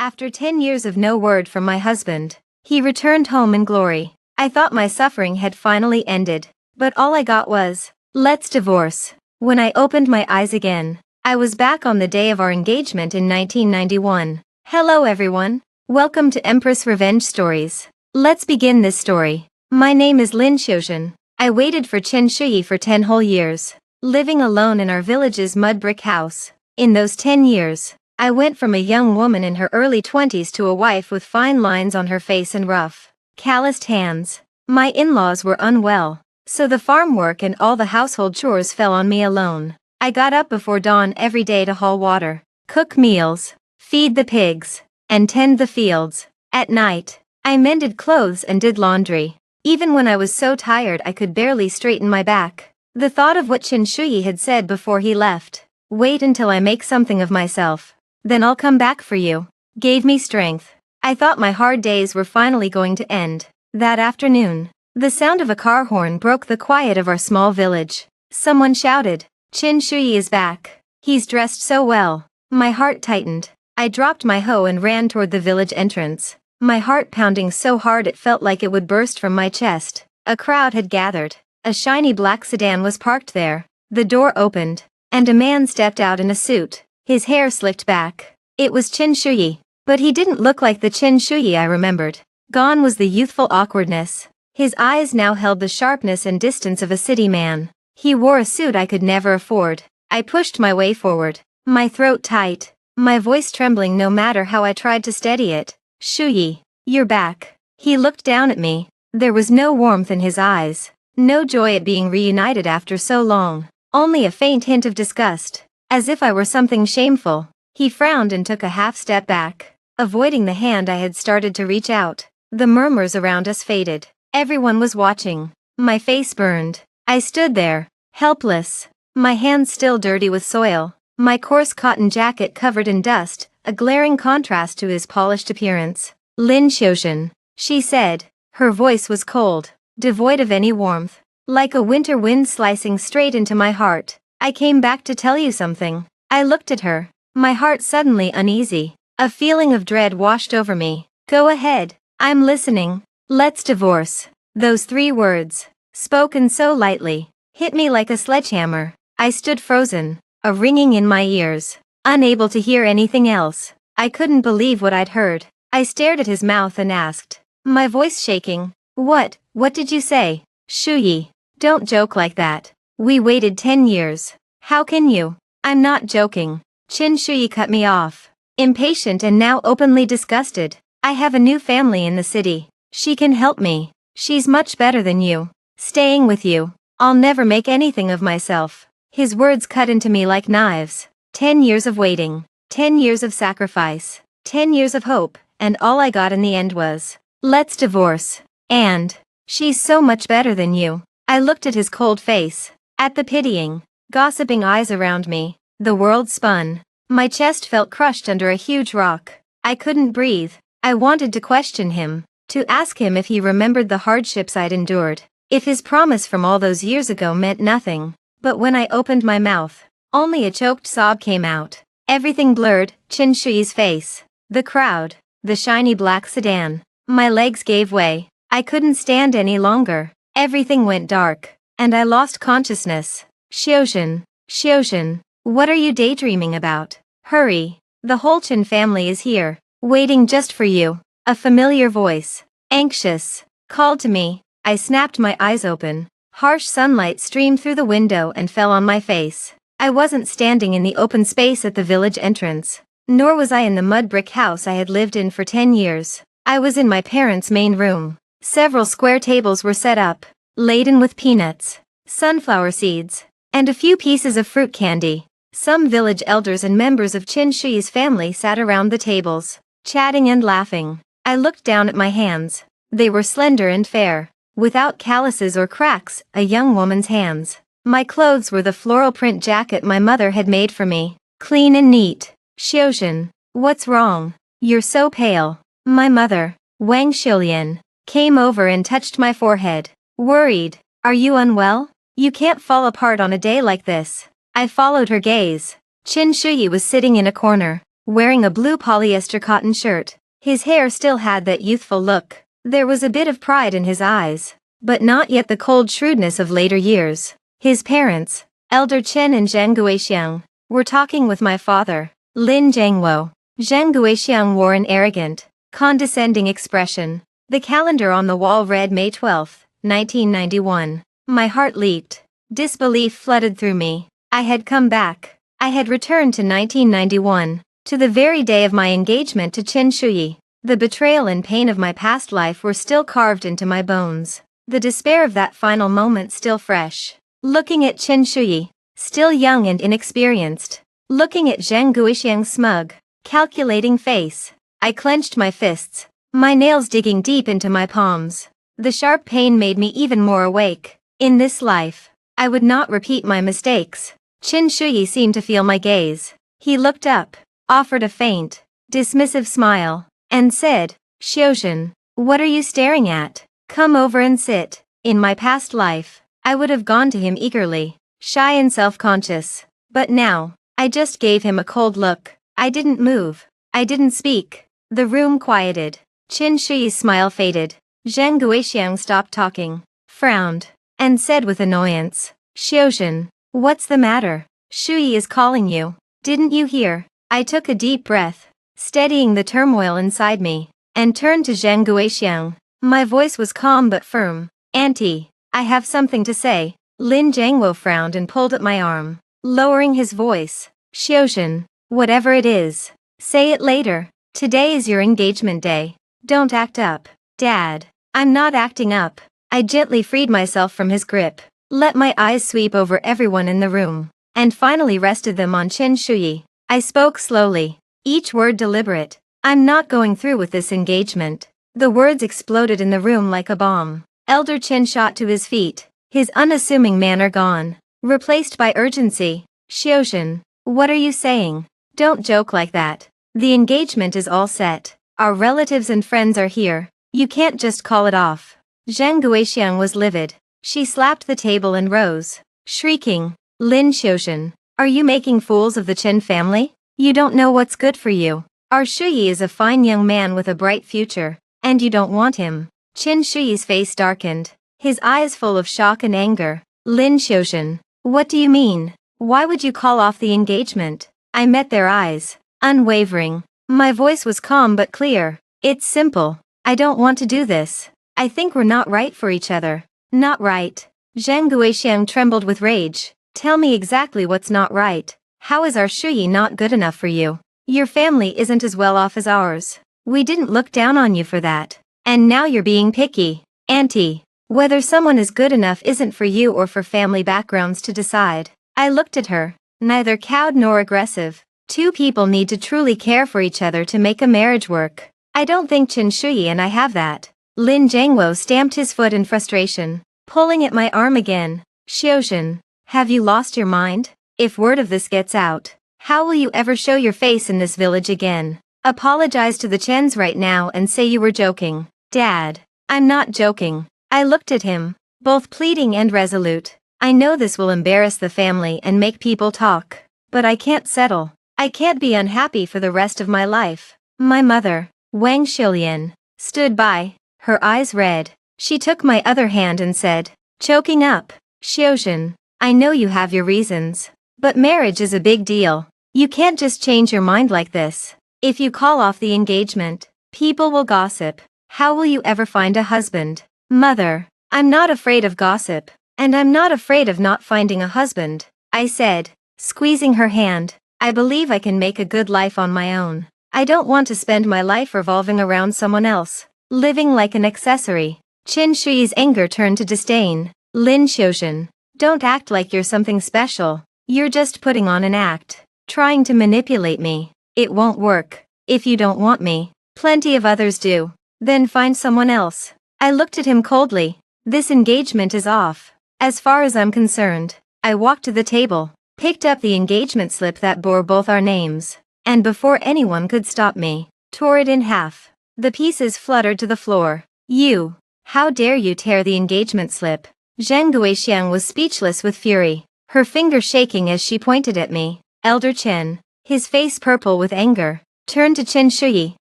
After 10 years of no word from my husband, he returned home in glory. I thought my suffering had finally ended, but all I got was, "Let's divorce." When I opened my eyes again, I was back on the day of our engagement in 1991. Hello everyone. Welcome to Empress Revenge Stories. Let's begin this story. My name is Lin Xiaojun. I waited for Chen Shuyi for 10 whole years, living alone in our village's mud brick house. In those 10 years, I went from a young woman in her early 20s to a wife with fine lines on her face and rough, calloused hands. My in-laws were unwell, so the farm work and all the household chores fell on me alone. I got up before dawn every day to haul water, cook meals, feed the pigs, and tend the fields. At night, I mended clothes and did laundry. Even when I was so tired I could barely straighten my back. The thought of what Chen Shuyi had said before he left, "Wait until I make something of myself, then I'll come back for you," gave me strength. I thought my hard days were finally going to end. That afternoon, the sound of a car horn broke the quiet of our small village. Someone shouted, "Chen Shuyi is back. He's dressed so well." My heart tightened. I dropped my hoe and ran toward the village entrance, my heart pounding so hard it felt like it would burst from my chest. A crowd had gathered. A shiny black sedan was parked there. The door opened, and a man stepped out in a suit, his hair slicked back. It was Chen Shuyi, but he didn't look like the Chen Shuyi I remembered. Gone was the youthful awkwardness. His eyes now held the sharpness and distance of a city man. He wore a suit I could never afford. I pushed my way forward, my throat tight, my voice trembling no matter how I tried to steady it. "Shuyi, you're back." He looked down at me. There was no warmth in his eyes, no joy at being reunited after so long, only a faint hint of disgust, as if I were something shameful. He frowned and took a half step back, avoiding the hand I had started to reach out. The murmurs around us faded. Everyone was watching. My face burned. I stood there, helpless, my hands still dirty with soil, my coarse cotton jacket covered in dust, a glaring contrast to his polished appearance. "Lin Xiaojun," she said. Her voice was cold, devoid of any warmth, like a winter wind slicing straight into my heart. "I came back to tell you something." I looked at her, my heart suddenly uneasy. A feeling of dread washed over me. "Go ahead, I'm listening." "Let's divorce." Those 3 words, spoken so lightly, hit me like a sledgehammer. I stood frozen, a ringing in my ears, unable to hear anything else. I couldn't believe what I'd heard. I stared at his mouth and asked, my voice shaking, What did you say?" "Shuyi, don't joke like that. We waited 10 years. How can you?" "I'm not joking." Chen Shuyi cut me off, impatient and now openly disgusted. "I have a new family in the city. She can help me. She's much better than you. Staying with you, I'll never make anything of myself." His words cut into me like knives. 10 years of waiting, 10 years of sacrifice, 10 years of hope, and all I got in the end was, "Let's divorce. And she's so much better than you." I looked at his cold face, at the pitying, gossiping eyes around me. The world spun. My chest felt crushed under a huge rock. I couldn't breathe. I wanted to question him, to ask him if he remembered the hardships I'd endured, if his promise from all those years ago meant nothing. But when I opened my mouth, only a choked sob came out. Everything blurred, Chen Shuyi's face, the crowd, the shiny black sedan. My legs gave way. I couldn't stand any longer. Everything went dark, and I lost consciousness. Xiaojun, what are you daydreaming about? Hurry, the whole Chen family is here, waiting just for you." A familiar voice, anxious, called to me. I snapped my eyes open. Harsh sunlight streamed through the window and fell on my face. I wasn't standing in the open space at the village entrance, nor was I in the mud brick house I had lived in for 10 years. I was in my parents' main room. Several square tables were set up, laden with peanuts, sunflower seeds, and a few pieces of fruit candy. Some village elders and members of Chen Shuyi's family sat around the tables, chatting and laughing. I looked down at my hands. They were slender and fair, without calluses or cracks, a young woman's hands. My clothes were the floral print jacket my mother had made for me, clean and neat. "Xiaojun, what's wrong? You're so pale." My mother, Wang Xiulian, came over and touched my forehead. "Worried? Are you unwell? You can't fall apart on a day like this." I followed her gaze. Chen Shuyi was sitting in a corner, wearing a blue polyester cotton shirt. His hair still had that youthful look. There was a bit of pride in his eyes, but not yet the cold shrewdness of later years. His parents, Elder Chen and Zhang Guixiang, were talking with my father, Lin Zhangwo. Zhang Guixiang wore an arrogant, condescending expression. The calendar on the wall read May 12, 1991. My heart leaped. Disbelief flooded through me. I had come back. I had returned to 1991, to the very day of my engagement to Qin Shuyi. The betrayal and pain of my past life were still carved into my bones. The despair of that final moment still fresh. Looking at Qin Shuyi, still young and inexperienced. Looking at Zhang Guixiang's smug, calculating face. I clenched my fists, my nails digging deep into my palms. The sharp pain made me even more awake. In this life, I would not repeat my mistakes. Qin Shuyi seemed to feel my gaze. He looked up, offered a faint, dismissive smile, and said, "Xiuzhen, what are you staring at? Come over and sit." In my past life, I would have gone to him eagerly, shy and self-conscious. But now, I just gave him a cold look. I didn't move. I didn't speak. The room quieted. Qin Shuyi's smile faded. Zhang Guixiang stopped talking, frowned, and said with annoyance, "Xiuzhen, what's the matter? Shuyi is calling you. Didn't you hear?" I took a deep breath, steadying the turmoil inside me, and turned to Zhang Guixiang. My voice was calm but firm. "Auntie, I have something to say." Lin Zhangwo frowned and pulled at my arm, lowering his voice. "Xiuzhen, whatever it is, say it later. Today is your engagement day. Don't act up." "Dad, I'm not acting up." I gently freed myself from his grip, let my eyes sweep over everyone in the room, and finally rested them on Qin Shuyi. I spoke slowly, each word deliberate. "I'm not going through with this engagement." The words exploded in the room like a bomb. Elder Chen shot to his feet, his unassuming manner gone, replaced by urgency. "Xiuzhen, what are you saying? Don't joke like that. The engagement is all set. Our relatives and friends are here. You can't just call it off." Zhang Guixiang was livid. She slapped the table and rose, shrieking, "Lin Xiuzhen, are you making fools of the Chen family? You don't know what's good for you. Our Shuyi is a fine young man with a bright future, and you don't want him." Qin Shuyi's face darkened, his eyes full of shock and anger. "Lin Xiuzhen, what do you mean? Why would you call off the engagement?" I met their eyes, unwavering. My voice was calm but clear. "It's simple. I don't want to do this. I think we're not right for each other." "Not right?" Zhang Guixiang trembled with rage. "Tell me exactly what's not right. How is our Shuyi not good enough for you? Your family isn't as well off as ours. We didn't look down on you for that. And now you're being picky." "Auntie, whether someone is good enough isn't for you or for family backgrounds to decide." I looked at her, neither cowed nor aggressive. Two people need to truly care for each other to make a marriage work. I don't think Qin Shuyi and I have that. Lin Zhangwo stamped his foot in frustration, pulling at my arm again. "Xiuzhen, have you lost your mind? If word of this gets out, how will you ever show your face in this village again? Apologize to the Chens right now and say you were joking." "Dad, I'm not joking." I looked at him, both pleading and resolute. "I know this will embarrass the family and make people talk, but I can't settle. I can't be unhappy for the rest of my life." My mother, Wang Shilian, stood by, her eyes red. She took my other hand and said, choking up, "Xiuzhen, I know you have your reasons, but marriage is a big deal. You can't just change your mind like this. If you call off the engagement, people will gossip. How will you ever find a husband?" "Mother, I'm not afraid of gossip, and I'm not afraid of not finding a husband," I said, squeezing her hand. "I believe I can make a good life on my own. I don't want to spend my life revolving around someone else, living like an accessory." Qin Shuyi's anger turned to disdain. "Lin Xiuzhen, don't act like you're something special. You're just putting on an act, trying to manipulate me. It won't work. If you don't want me, plenty of others do. Then find someone else." I looked at him coldly. "This engagement is off. As far as I'm concerned." I walked to the table, picked up the engagement slip that bore both our names, and before anyone could stop me, tore it in half. The pieces fluttered to the floor. "You! How dare you tear the engagement slip?" Zhang Guixiang was speechless with fury, her finger shaking as she pointed at me. "Elder Chen, his face purple with anger, turned to Qin Shuyi.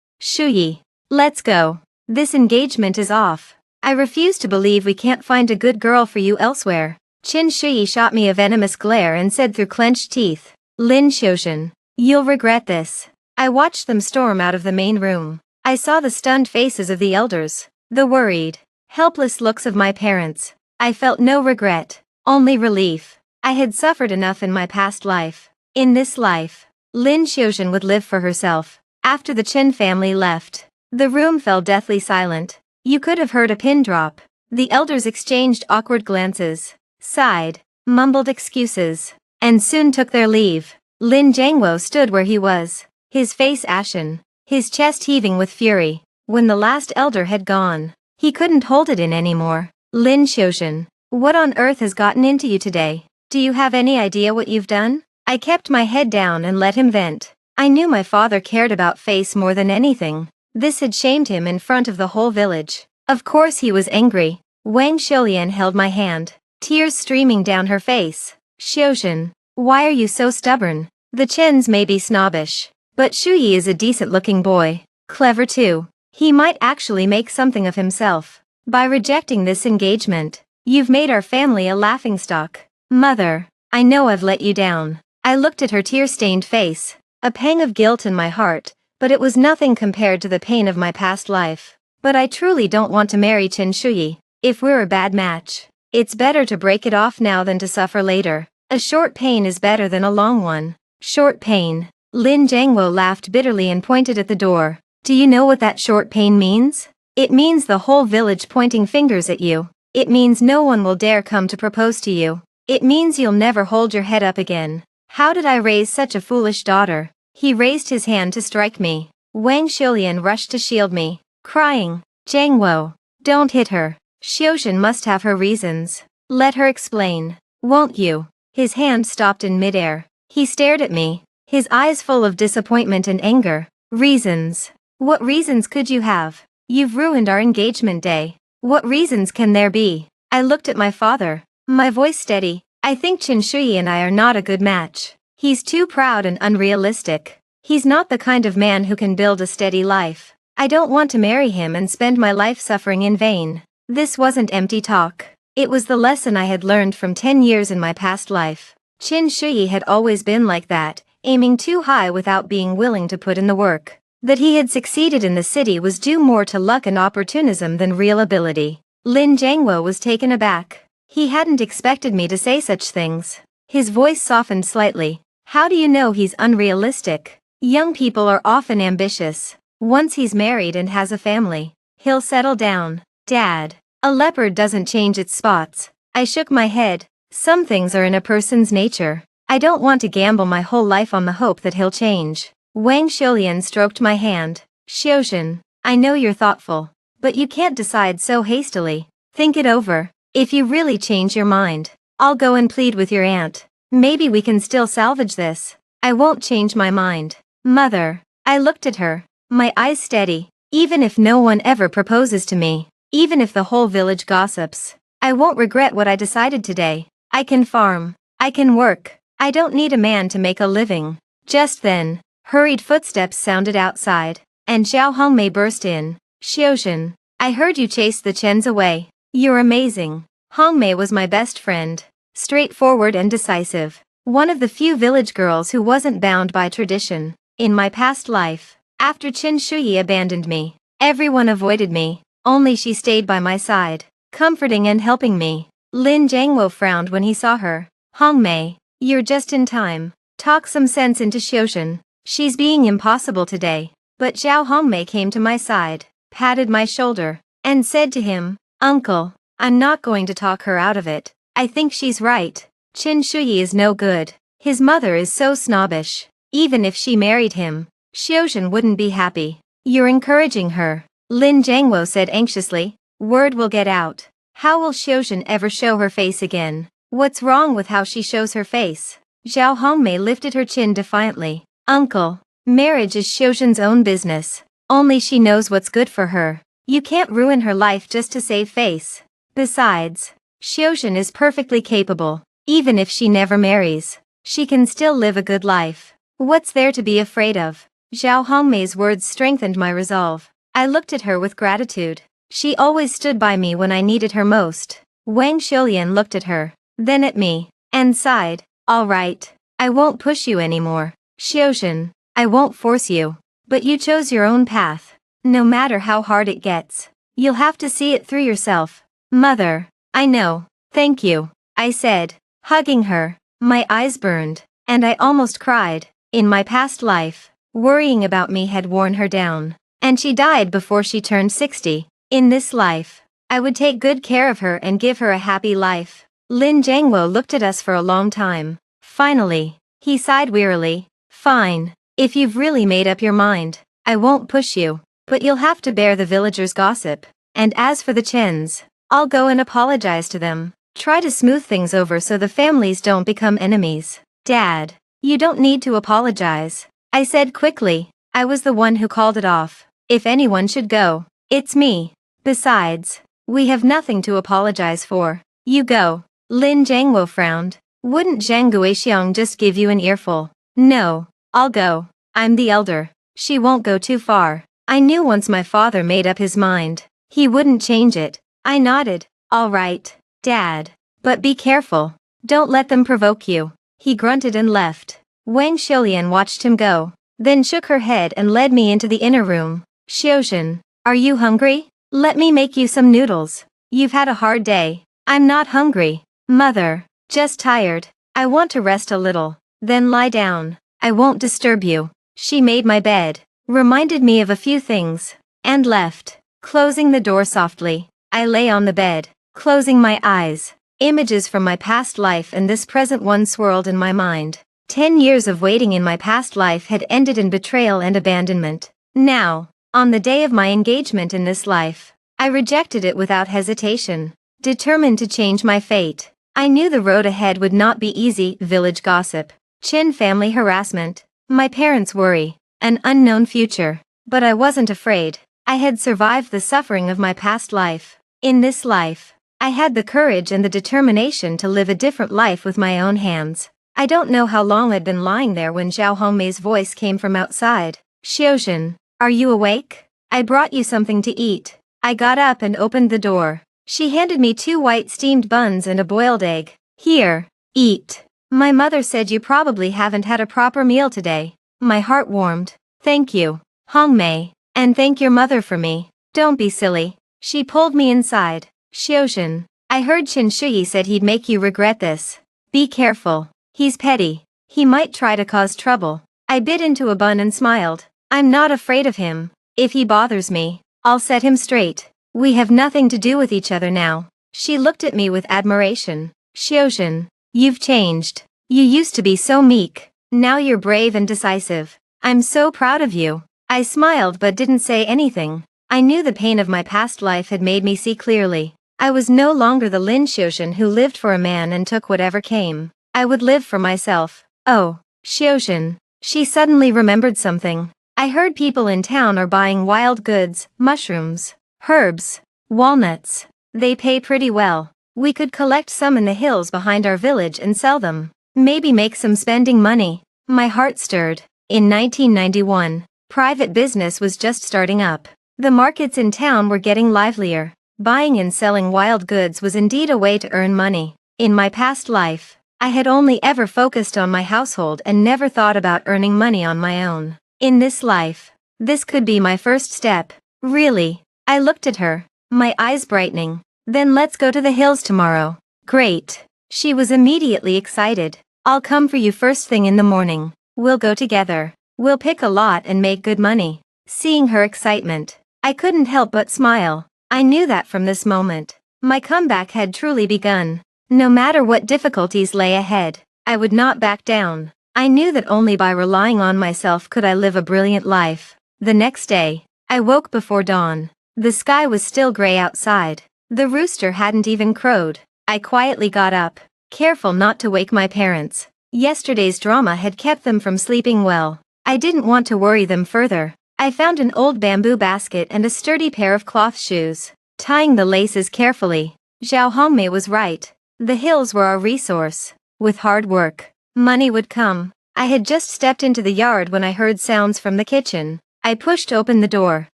Shuyi, let's go. This engagement is off. I refuse to believe we can't find a good girl for you elsewhere. Qin Shuyi shot me a venomous glare and said through clenched teeth, Lin Xiuzhen, you'll regret this. I watched them storm out of the main room. I saw the stunned faces of the elders, the worried, helpless looks of my parents. I felt no regret, only relief. I had suffered enough in my past life. In this life, Lin Xiuzhen would live for herself. After the Qin family left, the room fell deathly silent. You could have heard a pin drop. The elders exchanged awkward glances, sighed, mumbled excuses, and soon took their leave. Lin Jiangwo stood where he was, his face ashen, his chest heaving with fury. When the last elder had gone, he couldn't hold it in anymore. Lin Xiuzhen, what on earth has gotten into you today? Do you have any idea what you've done? I kept my head down and let him vent. I knew my father cared about face more than anything. This had shamed him in front of the whole village. Of course he was angry. Wang Xiulian held my hand, tears streaming down her face. Xiuzhen, why are you so stubborn? The Qins may be snobbish, but Shuyi is a decent-looking boy, clever too. He might actually make something of himself. By rejecting this engagement, you've made our family a laughingstock. Mother, I know I've let you down. I looked at her tear-stained face, a pang of guilt in my heart, but it was nothing compared to the pain of my past life. But I truly don't want to marry Qin Shuyi. If we're a bad match, it's better to break it off now than to suffer later. A short pain is better than a long one. Short pain. Lin Jiangwo laughed bitterly and pointed at the door. Do you know what that short pain means? It means the whole village pointing fingers at you. It means no one will dare come to propose to you. It means you'll never hold your head up again. How did I raise such a foolish daughter? He raised his hand to strike me. Wang Xiulian rushed to shield me, crying, Jiangwo, don't hit her. Xiuzhen must have her reasons. Let her explain. Won't you? His hand stopped in midair. He stared at me, his eyes full of disappointment and anger. Reasons? What reasons could you have? You've ruined our engagement day. What reasons can there be? I looked at my father, my voice steady. I think Qin Shuyi and I are not a good match. He's too proud and unrealistic. He's not the kind of man who can build a steady life. I don't want to marry him and spend my life suffering in vain. This wasn't empty talk. It was the lesson I had learned from 10 years in my past life. Qin Shuyi had always been like that, aiming too high without being willing to put in the work. That he had succeeded in the city was due more to luck and opportunism than real ability. Lin Jiangwo was taken aback. He hadn't expected me to say such things. His voice softened slightly. How do you know he's unrealistic? Young people are often ambitious. Once he's married and has a family, he'll settle down. Dad, a leopard doesn't change its spots. I shook my head. Some things are in a person's nature. I don't want to gamble my whole life on the hope that he'll change. Wang Xiulian stroked my hand. Xiuzhen, I know you're thoughtful, but you can't decide so hastily. Think it over. If you really change your mind, I'll go and plead with your aunt. Maybe we can still salvage this. I won't change my mind. Mother, I looked at her, my eyes steady. Even if no one ever proposes to me, even if the whole village gossips, I won't regret what I decided today. I can farm. I can work. I don't need a man to make a living. Just then, hurried footsteps sounded outside, and Xiao Hongmei burst in. Xiuzhen, I heard you chased the Chens away. You're amazing. Hongmei was my best friend. Straightforward and decisive. One of the few village girls who wasn't bound by tradition. In my past life, after Qin Shuyi abandoned me, everyone avoided me. Only she stayed by my side, comforting and helping me. Lin Jiangwo frowned when he saw her. Hongmei, you're just in time. Talk some sense into Xiuzhen. She's being impossible today. But Xiao Hongmei came to my side, patted my shoulder, and said to him, Uncle, I'm not going to talk her out of it. I think she's right. Qin Shuyi is no good. His mother is so snobbish. Even if she married him, Xiuzhen wouldn't be happy. You're encouraging her, Lin Jiangwo said anxiously. Word will get out. How will Xiuzhen ever show her face again? What's wrong with how she shows her face? Xiao Hongmei lifted her chin defiantly. Uncle, marriage is Xiuzhen's own business. Only she knows what's good for her. You can't ruin her life just to save face. Besides, Xiuzhen is perfectly capable. Even if she never marries, she can still live a good life. What's there to be afraid of? Zhao Hongmei's words strengthened my resolve. I looked at her with gratitude. She always stood by me when I needed her most. Wang Xiulian looked at her, then at me, and sighed. All right. I won't push you anymore. Xiuzhen, I won't force you. But you chose your own path. No matter how hard it gets, you'll have to see it through yourself. Mother, I know. Thank you, I said, hugging her. My eyes burned, and I almost cried. In my past life, worrying about me had worn her down, and she died before she turned 60. In this life, I would take good care of her and give her a happy life. Lin Jiangwo looked at us for a long time. Finally, he sighed wearily. Fine, if you've really made up your mind, I won't push you, but you'll have to bear the villagers' gossip. And as for the Chens, I'll go and apologize to them. Try to smooth things over so the families don't become enemies. Dad, you don't need to apologize, I said quickly. I was the one who called it off. If anyone should go, it's me. Besides, we have nothing to apologize for. You go. Lin Jiangwo frowned. Wouldn't Zhang Guixiang just give you an earful? No, I'll go. I'm the elder. She won't go too far. I knew once my father made up his mind, he wouldn't change it. I nodded. All right, Dad. But be careful. Don't let them provoke you. He grunted and left. Wang Xiulian watched him go, then shook her head and led me into the inner room. Xiuzhen, are you hungry? Let me make you some noodles. You've had a hard day. I'm not hungry, Mother. Just tired. I want to rest a little. Then lie down. I won't disturb you. She made my bed, reminded me of a few things, and left. Closing the door softly, I lay on the bed, closing my eyes. Images from my past life and this present one swirled in my mind. 10 years of waiting in my past life had ended in betrayal and abandonment. Now, on the day of my engagement in this life, I rejected it without hesitation, determined to change my fate. I knew the road ahead would not be easy. Village gossip, Qin family harassment, my parents' worry, an unknown future. But I wasn't afraid. I had survived the suffering of my past life. In this life, I had the courage and the determination to live a different life with my own hands. I don't know how long I'd been lying there when Zhao Hongmei's voice came from outside. Xiuzhen, are you awake? I brought you something to eat. I got up and opened the door. She handed me 2 white steamed buns and a boiled egg. Here, eat. My mother said you probably haven't had a proper meal today. My heart warmed. Thank you, Hongmei, and thank your mother for me. Don't be silly. She pulled me inside. Xiuzhen, I heard Qin Shuyi said he'd make you regret this. Be careful. He's petty. He might try to cause trouble. I bit into a bun and smiled. I'm not afraid of him. If he bothers me, I'll set him straight. We have nothing to do with each other now. She looked at me with admiration. Xiuzhen, you've changed. You used to be so meek. Now you're brave and decisive. I'm so proud of you. I smiled but didn't say anything. I knew the pain of my past life had made me see clearly. I was no longer the Lin Xiuzhen who lived for a man and took whatever came. I would live for myself. Oh, Xiuzhen. She suddenly remembered something. I heard people in town are buying wild goods, mushrooms, herbs, walnuts. They pay pretty well. We could collect some in the hills behind our village and sell them. Maybe make some spending money. My heart stirred. In 1991, private business was just starting up. The markets in town were getting livelier. Buying and selling wild goods was indeed a way to earn money. In my past life, I had only ever focused on my household and never thought about earning money on my own. In this life, this could be my first step. Really. I looked at her, my eyes brightening. Then let's go to the hills tomorrow. Great. She was immediately excited. I'll come for you first thing in the morning. We'll go together. We'll pick a lot and make good money. Seeing her excitement, I couldn't help but smile. I knew that from this moment, my comeback had truly begun. No matter what difficulties lay ahead, I would not back down. I knew that only by relying on myself could I live a brilliant life. The next day, I woke before dawn. The sky was still gray outside. The rooster hadn't even crowed. I quietly got up, careful not to wake my parents. Yesterday's drama had kept them from sleeping well. I didn't want to worry them further. I found an old bamboo basket and a sturdy pair of cloth shoes. Tying the laces carefully, Zhao Hongmei was right. The hills were our resource. With hard work, money would come. I had just stepped into the yard when I heard sounds from the kitchen. I pushed open the door.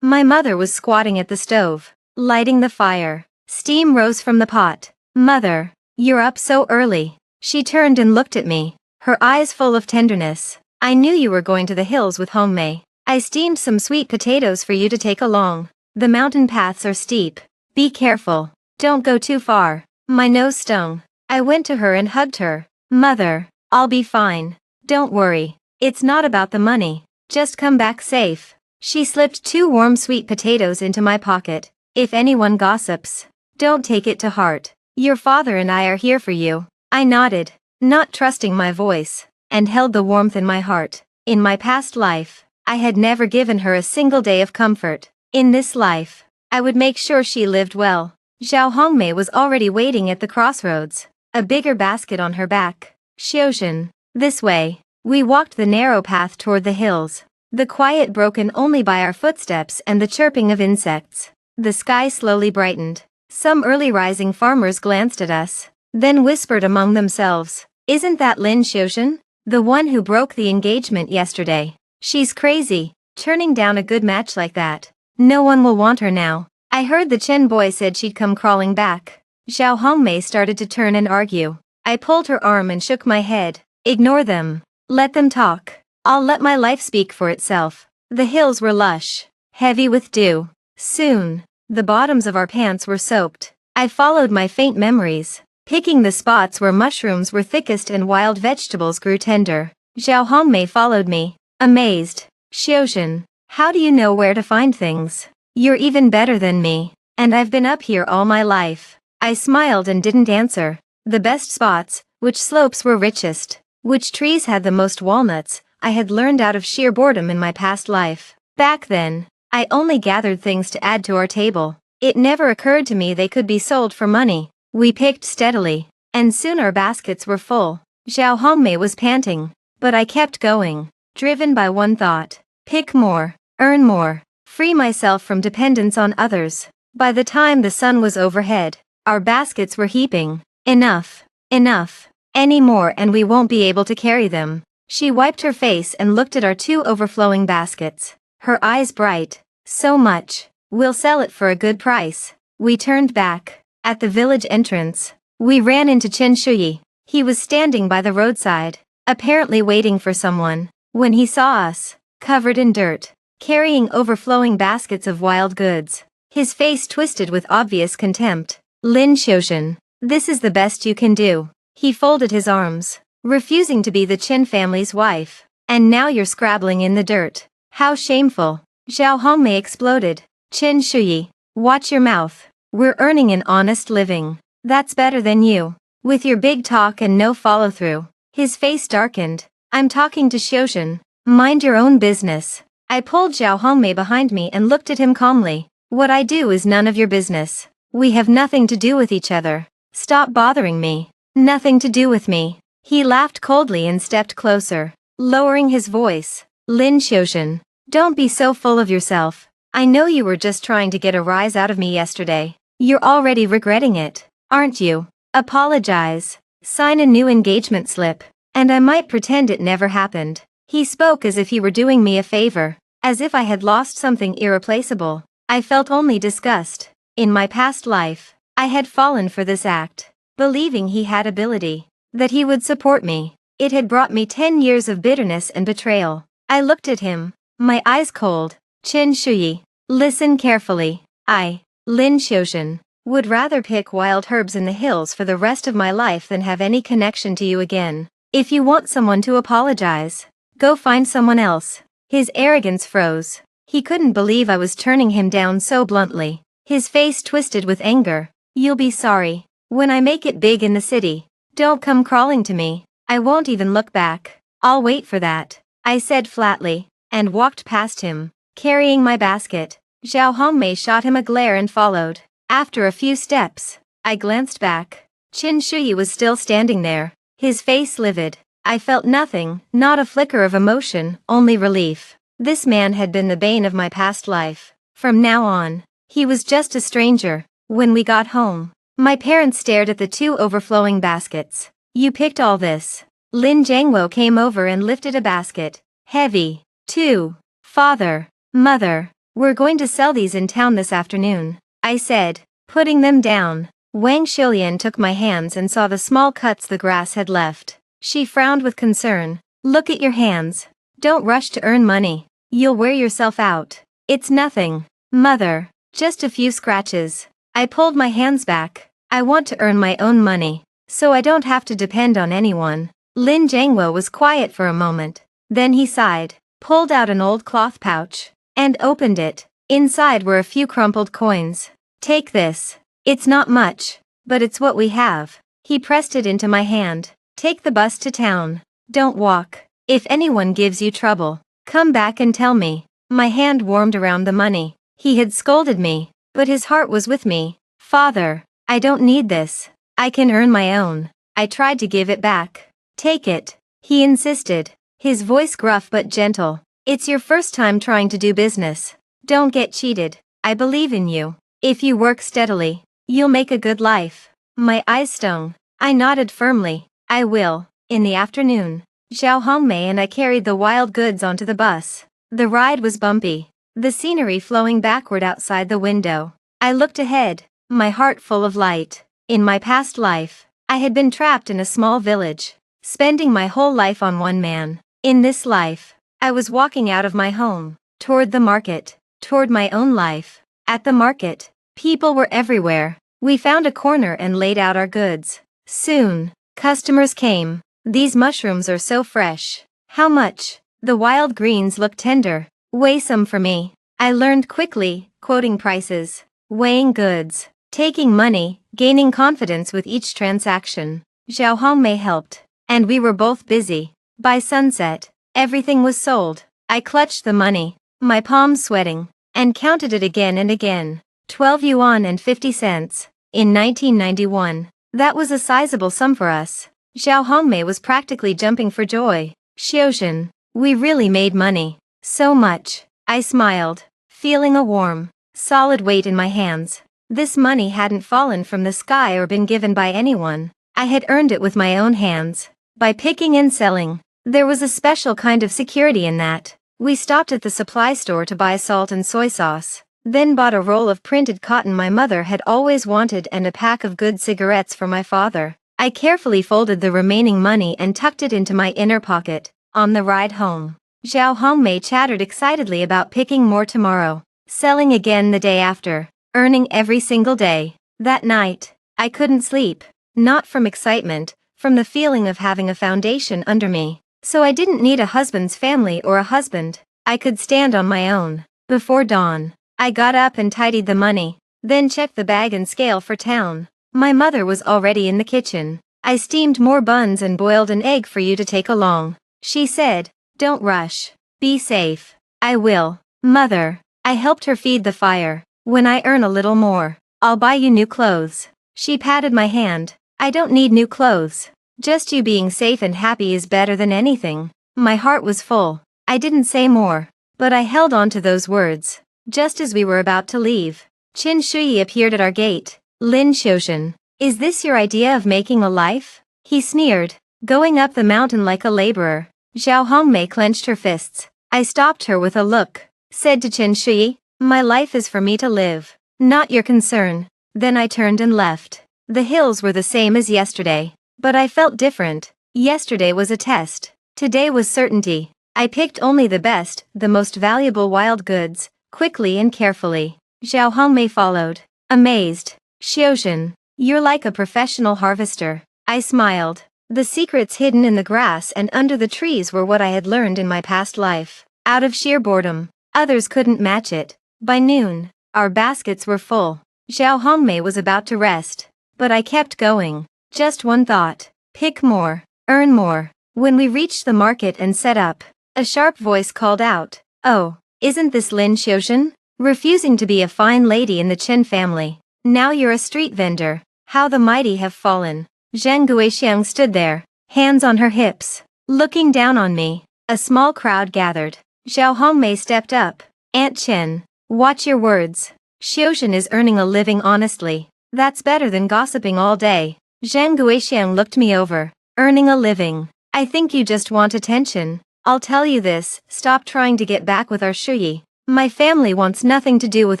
My mother was squatting at the stove, lighting the fire. Steam rose from the pot. "Mother, you're up so early." She turned and looked at me, her eyes full of tenderness. "I knew you were going to the hills with Hongmei. I steamed some sweet potatoes for you to take along. The mountain paths are steep. Be careful. Don't go too far." My nose stung. I went to her and hugged her. "Mother, I'll be fine. Don't worry. It's not about the money. Just come back safe." She slipped 2 warm sweet potatoes into my pocket. "If anyone gossips, don't take it to heart. Your father and I are here for you." I nodded, not trusting my voice, and held the warmth in my heart. In my past life, I had never given her a single day of comfort. In this life, I would make sure she lived well. Zhao Hongmei was already waiting at the crossroads, a bigger basket on her back. "Xiuzhen, this way." We walked the narrow path toward the hills, the quiet broken only by our footsteps and the chirping of insects. The sky slowly brightened. Some early rising farmers glanced at us, then whispered among themselves, "Isn't that Lin Xiuzhen, the one who broke the engagement yesterday? She's crazy, turning down a good match like that. No one will want her now." I heard the Chen boy said she'd come crawling back. Zhao Hongmei started to turn and argue. I pulled her arm and shook my head. "Ignore them. Let them talk. I'll let my life speak for itself." The hills were lush, heavy with dew. Soon, the bottoms of our pants were soaked. I followed my faint memories, picking the spots where mushrooms were thickest and wild vegetables grew tender. Zhao Hongmei followed me, amazed. "Xiuzhen, how do you know where to find things? You're even better than me, and I've been up here all my life." I smiled and didn't answer. The best spots, which slopes were richest, which trees had the most walnuts, I had learned out of sheer boredom in my past life. Back then, I only gathered things to add to our table. It never occurred to me they could be sold for money. We picked steadily, and soon our baskets were full. Zhao Hongmei was panting, but I kept going, driven by one thought: pick more, earn more, free myself from dependence on others. By the time the sun was overhead, our baskets were heaping. "Enough, enough, any more and we won't be able to carry them." She wiped her face and looked at our 2 overflowing baskets, her eyes bright. "So much. We'll sell it for a good price." We turned back. At the village entrance, we ran into Chen Shuyi. He was standing by the roadside, apparently waiting for someone. When he saw us, covered in dirt, carrying overflowing baskets of wild goods, his face twisted with obvious contempt. "Lin Xiuzhen, this is the best you can do." He folded his arms, refusing to be the Chen family's wife. "And now you're scrabbling in the dirt. How shameful." Zhao Hongmei exploded. "Chen Shuyi, watch your mouth. We're earning an honest living. That's better than you, with your big talk and no follow-through." His face darkened. "I'm talking to Xiuzhen. Mind your own business." I pulled Zhao Hongmei behind me and looked at him calmly. "What I do is none of your business. We have nothing to do with each other. Stop bothering me." "Nothing to do with me." He laughed coldly and stepped closer, lowering his voice. "Lin Xiuzhen, don't be so full of yourself. I know you were just trying to get a rise out of me yesterday. You're already regretting it, aren't you? Apologize. Sign a new engagement slip, and I might pretend it never happened." He spoke as if he were doing me a favor, as if I had lost something irreplaceable. I felt only disgust. In my past life, I had fallen for this act, believing he had ability, that he would support me. It had brought me 10 years of bitterness and betrayal. I looked at him, my eyes cold. "Chen Shuyi, listen carefully. I, Lin Xiuzhen, would rather pick wild herbs in the hills for the rest of my life than have any connection to you again. If you want someone to apologize, go find someone else." His arrogance froze. He couldn't believe I was turning him down so bluntly. His face twisted with anger. "You'll be sorry, when I make it big in the city. Don't come crawling to me. I won't even look back. I'll wait for that," I said flatly, and walked past him, carrying my basket. Zhao Hongmei shot him a glare and followed. After a few steps, I glanced back. Chen Shuyi was still standing there, his face livid. I felt nothing, not a flicker of emotion, only relief. This man had been the bane of my past life. From now on, he was just a stranger. When we got home, my parents stared at the 2 overflowing baskets. "You picked all this?" Lin Jiangwo came over and lifted a basket. Heavy. 2. Father. Mother. We're going to sell these in town this afternoon, I said, putting them down. Wang Shilian took my hands and saw the small cuts the grass had left. She frowned with concern. Look at your hands. Don't rush to earn money. You'll wear yourself out. It's nothing, Mother. Just a few scratches. I pulled my hands back. I want to earn my own money, so I don't have to depend on anyone. Lin Jiangwo was quiet for a moment. Then he sighed, pulled out an old cloth pouch, and opened it. Inside were a few crumpled coins. Take this. It's not much, but it's what we have. He pressed it into my hand. Take the bus to town. Don't walk. If anyone gives you trouble, come back and tell me. My hand warmed around the money. He had scolded me, but his heart was with me. Father, I don't need this. I can earn my own. I tried to give it back. Take it. He insisted, his voice gruff but gentle. It's your first time trying to do business. Don't get cheated. I believe in you. If you work steadily, you'll make a good life. My eyes stung. I nodded firmly. I will. In the afternoon, Zhao Hongmei and I carried the wild goods onto the bus. The ride was bumpy, the scenery flowing backward outside the window. I looked ahead, my heart full of light. In my past life, I had been trapped in a small village, spending my whole life on one man. In this life, I was walking out of my home, toward the market, toward my own life. At the market, people were everywhere. We found a corner and laid out our goods. Soon, customers came. These mushrooms are so fresh. How much? The wild greens look tender. Weigh some for me. I learned quickly, quoting prices, weighing goods, taking money, gaining confidence with each transaction. Zhao Hongmei helped, and we were both busy. By sunset, everything was sold. I clutched the money, my palms sweating, and counted it again and again. 12 yuan and 50 cents. In 1991, that was a sizable sum for us. Zhao Hongmei was practically jumping for joy. Xiuzhen, we really made money. So much. I smiled, feeling a warm, solid weight in my hands. This money hadn't fallen from the sky or been given by anyone. I had earned it with my own hands. By picking and selling. There was a special kind of security in that. We stopped at the supply store to buy salt and soy sauce, then bought a roll of printed cotton my mother had always wanted and a pack of good cigarettes for my father. I carefully folded the remaining money and tucked it into my inner pocket. On the ride home, Zhao Hongmei chattered excitedly about picking more tomorrow, selling again the day after, earning every single day. That night, I couldn't sleep, not from excitement, from the feeling of having a foundation under me. So I didn't need a husband's family or a husband. I could stand on my own. Before dawn, I got up and tidied the money, then checked the bag and scale for town. My mother was already in the kitchen. I steamed more buns and boiled an egg for you to take along. She said, don't rush. Be safe. I will, Mother. I helped her feed the fire. When I earn a little more, I'll buy you new clothes. She patted my hand. I don't need new clothes. Just you being safe and happy is better than anything. My heart was full. I didn't say more, but I held on to those words. Just as we were about to leave, Qin Shuyi appeared at our gate. Lin Xiuzhen, is this your idea of making a life? He sneered, going up the mountain like a laborer. Zhao Hongmei clenched her fists. I stopped her with a look, said to Qin Shuyi, my life is for me to live, not your concern. Then I turned and left. The hills were the same as yesterday, but I felt different. Yesterday was a test. Today was certainty. I picked only the best, the most valuable wild goods, quickly and carefully. Zhao Hongmei followed, amazed. Xiuzhen, you're like a professional harvester. I smiled. The secrets hidden in the grass and under the trees were what I had learned in my past life. Out of sheer boredom, others couldn't match it. By noon, our baskets were full. Zhao Hongmei was about to rest, but I kept going. Just one thought. Pick more, earn more. When we reached the market and set up, a sharp voice called out, oh, isn't this Lin Xiuzhen? Refusing to be a fine lady in the Chen family. Now you're a street vendor. How the mighty have fallen. Zhang Guixiang stood there, hands on her hips, looking down on me. A small crowd gathered. Zhao Hongmei stepped up. Aunt Chen, watch your words. Xiuzhen is earning a living honestly. That's better than gossiping all day. Zhang Guixiang looked me over. Earning a living. I think you just want attention. I'll tell you this, stop trying to get back with our Shuyi. My family wants nothing to do with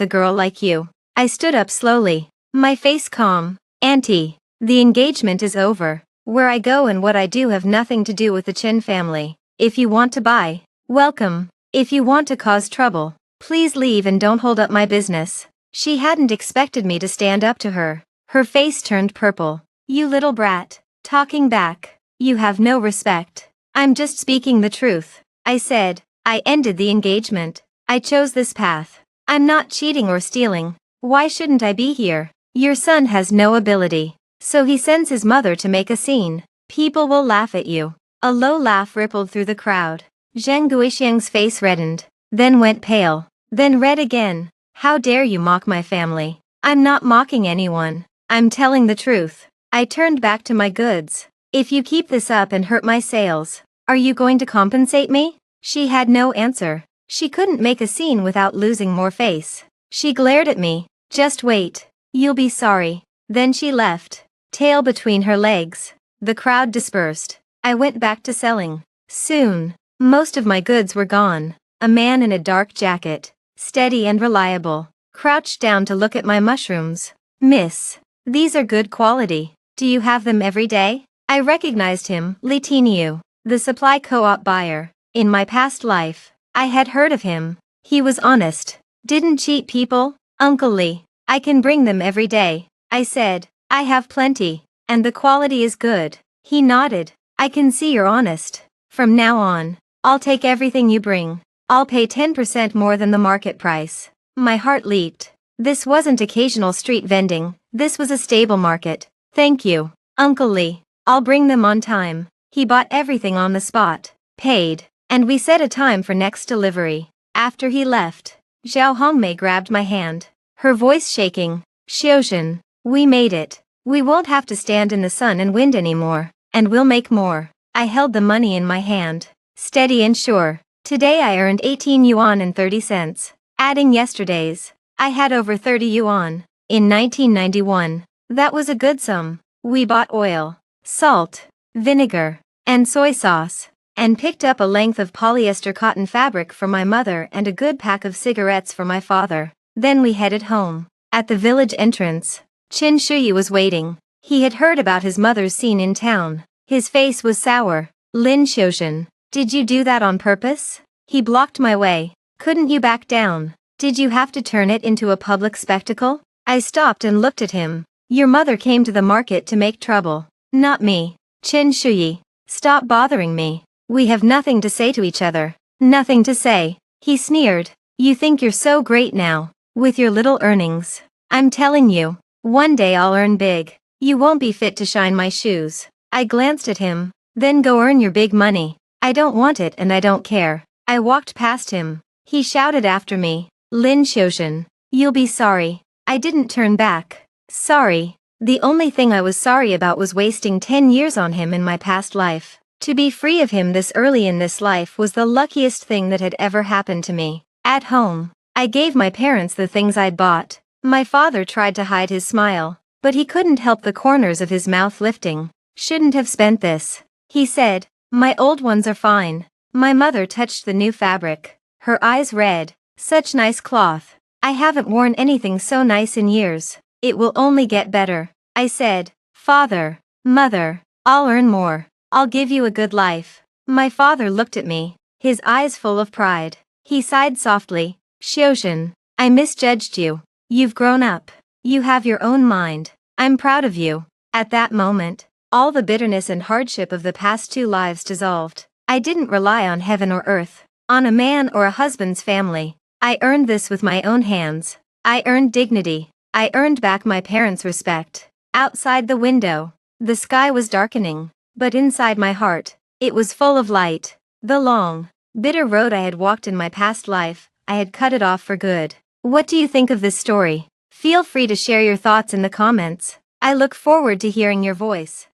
a girl like you. I stood up slowly, my face calm. Auntie, the engagement is over. Where I go and what I do have nothing to do with the Chin family. If you want to buy, welcome. If you want to cause trouble, please leave and don't hold up my business. She hadn't expected me to stand up to her. Her face turned purple. You little brat. Talking back. You have no respect. I'm just speaking the truth. I said. I ended the engagement. I chose this path. I'm not cheating or stealing. Why shouldn't I be here? Your son has no ability. So he sends his mother to make a scene. People will laugh at you. A low laugh rippled through the crowd. Zhang Guixiang's face reddened, then went pale, then red again. How dare you mock my family? I'm not mocking anyone. I'm telling the truth. I turned back to my goods. If you keep this up and hurt my sales, are you going to compensate me? She had no answer. She couldn't make a scene without losing more face. She glared at me. Just wait. You'll be sorry. Then she left, tail between her legs. The crowd dispersed. I went back to selling. Soon, most of my goods were gone. A man in a dark jacket, steady and reliable, crouched down to look at my mushrooms. Miss, these are good quality. Do you have them every day? I recognized him, Li Tiniu, the supply co-op buyer. In my past life, I had heard of him. He was honest. Didn't cheat people. Uncle Li, I can bring them every day. I said, I have plenty, and the quality is good. He nodded. I can see you're honest. From now on, I'll take everything you bring. I'll pay 10% more than the market price. My heart leaped. This wasn't occasional street vending, this was a stable market. Thank you, Uncle Li. I'll bring them on time. He bought everything on the spot, paid, and we set a time for next delivery. After he left, Zhao Hongmei grabbed my hand, her voice shaking. Xiuzhen, we made it. We won't have to stand in the sun and wind anymore, and we'll make more. I held the money in my hand, steady and sure. Today I earned 18 yuan and 30 cents. Adding yesterday's, I had over 30 yuan. In 1991, that was a good sum. We bought oil, salt, vinegar, and soy sauce, and picked up a length of polyester cotton fabric for my mother and a good pack of cigarettes for my father. Then we headed home. At the village entrance, Qin Shuyi was waiting. He had heard about his mother's scene in town. His face was sour. Lin Xiuzhen, did you do that on purpose? He blocked my way. Couldn't you back down? Did you have to turn it into a public spectacle? I stopped and looked at him. Your mother came to the market to make trouble. Not me. Qin Shuyi, stop bothering me. We have nothing to say to each other. Nothing to say. He sneered. You think you're so great now, with your little earnings. I'm telling you, one day I'll earn big. You won't be fit to shine my shoes. I glanced at him. Then go earn your big money. I don't want it and I don't care. I walked past him. He shouted after me. Lin Xiuzhen, you'll be sorry. I didn't turn back. Sorry. The only thing I was sorry about was wasting 10 years on him in my past life. To be free of him this early in this life was the luckiest thing that had ever happened to me. At home, I gave my parents the things I'd bought. My father tried to hide his smile, but he couldn't help the corners of his mouth lifting. Shouldn't have spent this, he said. My old ones are fine. My mother touched the new fabric. Her eyes red. Such nice cloth. I haven't worn anything so nice in years. It will only get better. I said, Father, Mother, I'll earn more. I'll give you a good life. My father looked at me, his eyes full of pride. He sighed softly. Xiuzhen, I misjudged you. You've grown up. You have your own mind. I'm proud of you. At that moment, all the bitterness and hardship of the past 2 lives dissolved. I didn't rely on heaven or earth, on a man or a husband's family. I earned this with my own hands. I earned dignity. I earned back my parents' respect. Outside the window, the sky was darkening, but inside my heart, it was full of light. The long, bitter road I had walked in my past life, I had cut it off for good. What do you think of this story? Feel free to share your thoughts in the comments. I look forward to hearing your voice.